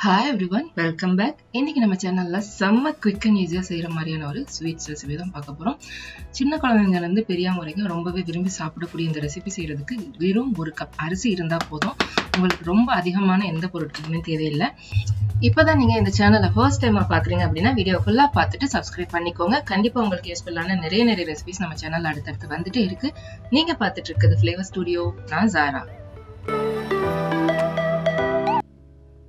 Hi everyone, welcome back. இன்னைக்கு நம்ம சேனல்ல செம்ம குவிக் அண்ட் ஈஸியாக செய்கிற மாதிரியான ஒரு ஸ்வீட்ஸ் ரெசிபி தான் பார்க்க போகிறோம். சின்ன குழந்தைங்கலேருந்து பெரியவங்க வரைக்கும் ரொம்பவே விரும்பி சாப்பிடக்கூடிய இந்த ரெசிபி செய்கிறதுக்கு வெறும் 1 கப் அரிசி இருந்தால் போதும். உங்களுக்கு ரொம்ப அதிகமான எந்த பொருட்களுமே தேவையில்லை. இப்போதான் நீங்கள் இந்த சேனலை ஃபர்ஸ்ட் டைமாக பார்க்குறீங்க அப்படின்னா வீடியோ ஃபுல்லாக பார்த்துட்டு சப்ஸ்கிரைப் பண்ணிக்கோங்க. கண்டிப்பாக உங்களுக்கு யூஸ்ஃபுல்லான நிறைய ரெசிபிஸ் நம்ம சேனல் அடுத்தடுத்து வந்துட்டே இருக்கு. நீங்கள் பார்த்துட்டு இருக்கிறது ஃப்ளேவர் ஸ்டுடியோ. நான் ஜாரா.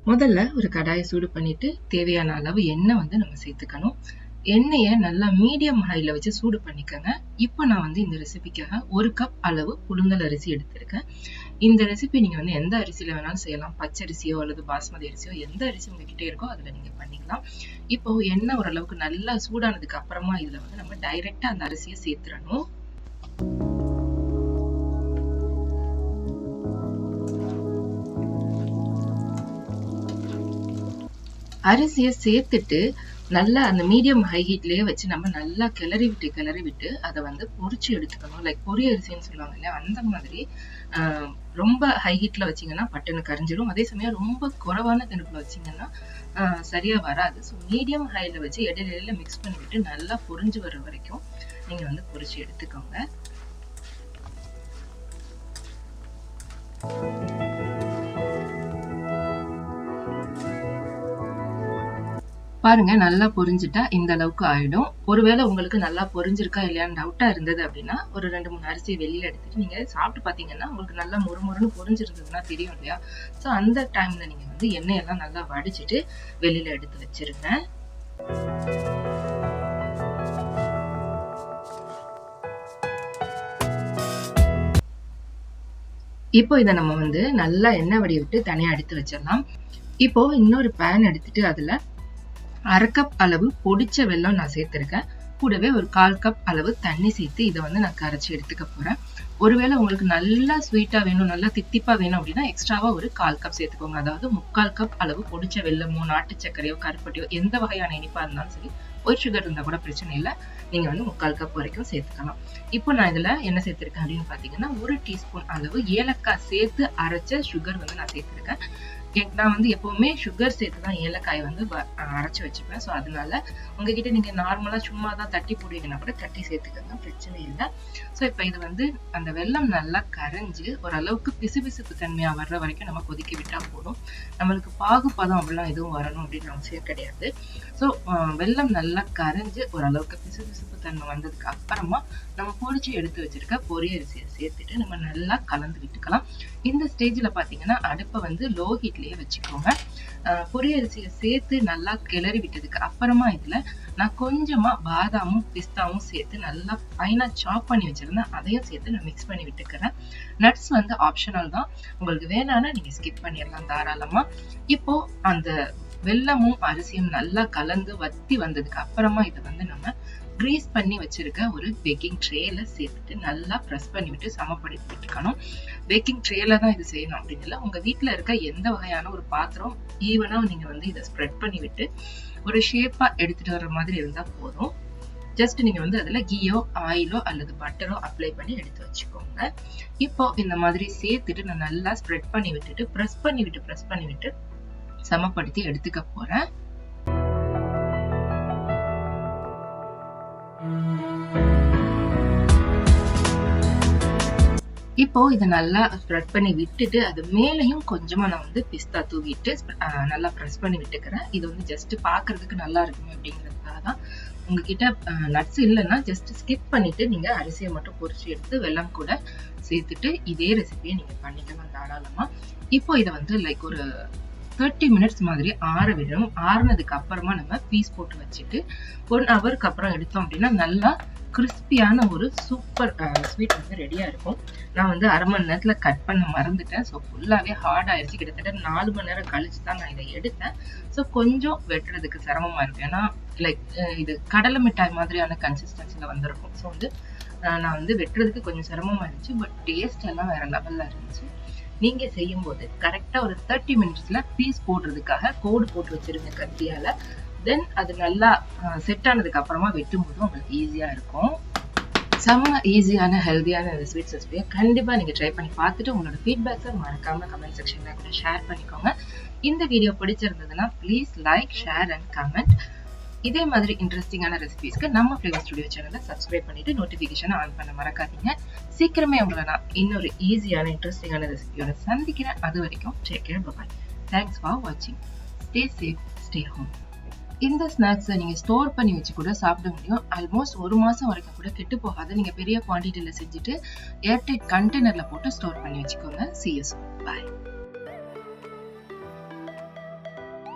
முதல்ல ஒரு கடாயை சூடு பண்ணிட்டு தேவையான அளவு எண்ணெய் நம்ம சேர்த்துக்கணும். எண்ணெயை நல்லா மீடியம் ஹைல வச்சு சூடு பண்ணிக்கோங்க. இப்போ நான் இந்த ரெசிபிக்காக 1 கப் அளவு புழுங்கல் அரிசி எடுத்திருக்கேன். இந்த ரெசிபி நீங்க எந்த அரிசியில வேணாலும் செய்யலாம். பச்சரிசியோ அல்லது பாஸ்மதி அரிசியோ எந்த அரிசி உங்ககிட்ட இருக்கோ அதுல நீங்க பண்ணிக்கலாம். இப்போ எண்ணெய் ஓரளவுக்கு நல்லா சூடானதுக்கு அப்புறமா இதுல நம்ம டைரக்டா அந்த அரிசியை சேர்த்துடணும். அரிசியை சேர்த்துட்டு நல்லா அந்த மீடியம் ஹை ஹீட்லயே வச்சு நம்ம நல்லா கிளறி விட்டு அதை பொரிச்சு எடுத்துக்கணும். லைக் பொரி அரிசின்னு சொல்லுவாங்க இல்லையா, அந்த மாதிரி ரொம்ப ஹை ஹீட்ல வச்சீங்கன்னா பட்டுன்னு கரிஞ்சிடும். அதே சமயம் ரொம்ப குறைவான தடுப்புல வச்சீங்கன்னா சரியா வராது. ஸோ மீடியம் ஹைல வச்சு இடையில மிக்ஸ் பண்ணிவிட்டு நல்லா பொரிஞ்சு வர வரைக்கும் நீங்க பொரிச்சு எடுத்துக்கோங்க. பாருங்க, நல்லா பொரிஞ்சுட்டா இந்த அளவுக்கு ஆயிடும். ஒருவேளை உங்களுக்கு நல்லா பொரிஞ்சிருக்கா இல்லையான்னு டவுட்டா இருந்தது அப்படின்னா ஒரு 2-3 அரிசி வெளியில எடுத்துட்டு நீங்க சாப்பிட்டு பாத்தீங்கன்னா உங்களுக்கு நல்லா முறுமுறுன்னு பொரிஞ்சிருந்ததுன்னா தெரியும் இல்லையா. ஸோ அந்த டைம்ல நீங்க எண்ணெயெல்லாம் நல்லா வடிச்சிட்டு வெளியில எடுத்து வச்சிருங்க. இப்போ இதை நம்ம நல்லா எண்ணெய் வடி விட்டு தனியா எடுத்து வச்சிடலாம். இப்போ இன்னொரு பேன் எடுத்துட்டு அதுல 1/2 கப் அளவு பொடிச்ச வெல்லம் நான் சேர்த்திருக்கேன். கூடவே ஒரு 1/4 கப் அளவு தண்ணி சேர்த்து இதை நான் கரைச்சி எடுத்துக்க போறேன். ஒருவேளை உங்களுக்கு நல்லா ஸ்வீட்டா வேணும், நல்லா தித்திப்பா வேணும் அப்படின்னா எக்ஸ்ட்ராவா ஒரு 1/4 கப் சேர்த்துக்கோங்க. அதாவது 3/4 கப் அளவு பொடிச்ச வெல்லமோ நாட்டு சர்க்கரையோ கருப்பட்டியோ எந்த வகையான இனிப்பா இருந்தாலும் சரி, ஒயிட் சுகர் இருந்தா கூட பிரச்சனை இல்லை, நீங்க 3/4 கப் வரைக்கும் சேர்த்துக்கலாம். இப்போ நான் இதுல என்ன சேர்த்திருக்கேன் அப்படின்னு பாத்தீங்கன்னா 1 டீஸ்பூன் அளவு ஏலக்காய் சேர்த்து அரைச்ச சுகர் நான் சேர்த்திருக்கேன். நான் எப்பவுமே சுகர் சேர்த்து தான் ஏலக்காய் அரைச்சு வச்சுப்பேன். ஸோ அதனால உங்ககிட்ட நீங்க நார்மலா சும்மா தான் தட்டி போடுவீங்கன்னா கூட தட்டி சேர்த்துக்கங்க, பிரச்சனை இல்லை. ஸோ இப்போ இது அந்த வெல்லம் நல்லா கரைஞ்சு ஓரளவுக்கு பிசுபிசுப்பு தன்மையா வர்ற வரைக்கும் நம்ம கொதிக்க விட்டா போதும். நம்மளுக்கு பாகுபதம் அப்படிலாம் எதுவும் வரணும் அப்படின்னு அவசியம் கிடையாது. ஸோ வெல்லம் நல்லா கரைஞ்சு ஓரளவுக்கு பிசுபிசுப்பு தன்மை வந்ததுக்கு அப்புறமா நம்ம பொடிச்சு எடுத்து வச்சிருக்க பொரி அரிசியை சேர்த்துட்டு நம்ம நல்லா கலந்து விட்டுக்கலாம். இந்த ஸ்டேஜ்ல பாத்தீங்கன்னா அடுப்பை லோ ஹீட்லயே வச்சுக்கோங்க. பொரி அரிசியை சேர்த்து நல்லா கிளறி விட்டதுக்கு அப்புறமா இதுல நான் கொஞ்சமா பாதாமும் பிஸ்தாவும் சேர்த்து நல்லா ஃபைனா சாப் பண்ணி வச்சிருந்தேன். அதையும் சேர்த்து நான் மிக்ஸ் பண்ணி விட்டுக்கிறேன். நட்ஸ் ஆப்ஷனல் தான், உங்களுக்கு வேணாம்னா நீங்க ஸ்கிப் பண்ணிடலாம் தாராளமா. இப்போ அந்த வெல்லமும் அரிசியும் நல்லா கலந்து வத்தி வந்ததுக்கு அப்புறமா இதை நம்ம கிரீஸ் பண்ணி வச்சிருக்க ஒரு பேக்கிங் ட்ரேல சேர்த்துட்டு நல்லா ப்ரெஸ் பண்ணி விட்டு சமப்படுத்தி விட்டுக்கணும். பேக்கிங் ட்ரேல தான் இது செய்யணும் அப்படின்னு இல்லை, உங்க வீட்டுல இருக்க எந்த வகையான ஒரு பாத்திரம் ஈவனா நீங்க இதை ஸ்ப்ரெட் பண்ணி விட்டு ஒரு ஷேப்பா எடுத்துட்டு வர்ற மாதிரி இருந்தா போதும். ஜஸ்ட் நீங்க அதுல கீயோ ஆயிலோ அல்லது பட்டரோ அப்ளை பண்ணி எடுத்து வச்சுக்கோங்க. இப்போ இந்த மாதிரி சேர்த்துட்டு நான் நல்லா ஸ்ப்ரெட் பண்ணி விட்டுட்டு ப்ரெஸ் பண்ணி விட்டு சமப்படுத்தி எடுத்துக்க போறேன். இப்போ இதை நல்லா ஸ்ப்ரெட் பண்ணி விட்டுட்டு அது மேலையும் கொஞ்சமா நான் பிஸ்தா தூவிட்டு நல்லா ப்ரெஸ் பண்ணி விட்டுக்கிறேன். இது ஜஸ்ட் பாக்குறதுக்கு நல்லா இருக்குமே அப்படிங்கிறதுக்காக தான். உங்ககிட்ட நட்ஸ் இல்லைன்னா ஜஸ்ட் ஸ்கிப் பண்ணிட்டு நீங்க அரிசியை மட்டும் பொரிச்சு எடுத்து வெல்லம் கூட சேர்த்துட்டு இதே ரெசிபியை நீங்க பண்ணிக்கலாம் தாராளமா. இப்போ இதை லைக் ஒரு 30 மினிட்ஸ் மாதிரி ஆற விடணும். ஆறுனதுக்கு அப்புறமா நம்ம பீஸ் போட்டு வச்சுட்டு 1 ஹவருக்கு அப்புறம் எடுத்தோம் அப்படின்னா நல்லா கிறிஸ்பியான ஒரு சூப்பர் ஸ்வீட் ரெடியா இருக்கும். நான் 1/2 மணி நேரத்துல கட் பண்ண மறந்துட்டேன். ஸோ ஃபுல்லாவே ஹார்ட் ஆயிடுச்சு. கிட்டத்தட்ட 4 மணி நேரம் கழிச்சு தான் நான் இதை எடுத்தேன். ஸோ கொஞ்சம் வெட்டுறதுக்கு சிரமமா இருக்கு. ஏன்னா லைக் இது கடலை மிட்டாய் மாதிரியான கன்சிஸ்டன்சில வந்திருக்கும். ஸோ நான் வெட்டுறதுக்கு கொஞ்சம் சிரமமா இருந்துச்சு. பட் டேஸ்ட் எல்லாம் வேற லெவல்ல இருந்துச்சு. நீங்க செய்யும் போது கரெக்டா ஒரு 30 மினிட்ஸ்ல பீஸ் போடுறதுக்காக கோடு போட்டு வச்சிருங்க கத்தியால. தென் அது நல்லா செட் ஆனதுக்கு அப்புறமா வெட்டும் போது உங்களுக்கு ஈஸியா இருக்கும். செம்ம ஈஸியான ஹெல்தியான இந்த ஸ்வீட் ரெசிபியை கண்டிப்பா நீங்க ட்ரை பண்ணி பார்த்துட்டு உங்களோட ஃபீட்பேக்ஸை மறக்காம கமெண்ட் செக்ஷன்ல கூட ஷேர் பண்ணிக்கோங்க. இந்த வீடியோ பிடிச்சிருந்ததுன்னா please like, share and comment. இதே மாதிரி இன்ட்ரெஸ்டிங்கான ரெசிபிஸ்க்கு நம்ம ஃப்ளேவர் ஸ்டுடியோ சேனலை சப்ஸ்கிரைப் பண்ணிட்டு நோட்டிஃபிகேஷனை ஆன் பண்ண மறக்காதீங்க. சீக்கிரமே உங்களை நான் இன்னொரு ஈஸியான இன்ட்ரெஸ்டிங்கான ரெசிபியோட சந்திக்கிறேன். அது வரைக்கும் take care, bye. Thanks for வாட்சிங். Stay safe, stay home. இந்த ஸ்நாக்ஸை நீங்க ஸ்டோர் பண்ணி வச்சு கூட சாப்பிட முடியும். ஆல்மோஸ்ட் 1 மாசம் வரைக்கும் கூட கெட்டு போகாது. நீங்க பெரிய குவான்டிட்டியில செஞ்சுட்டு ஏர்டைட் கண்டெய்னர்ல போட்டு ஸ்டோர் பண்ணி வச்சுக்கோங்க. See you soon. Bye.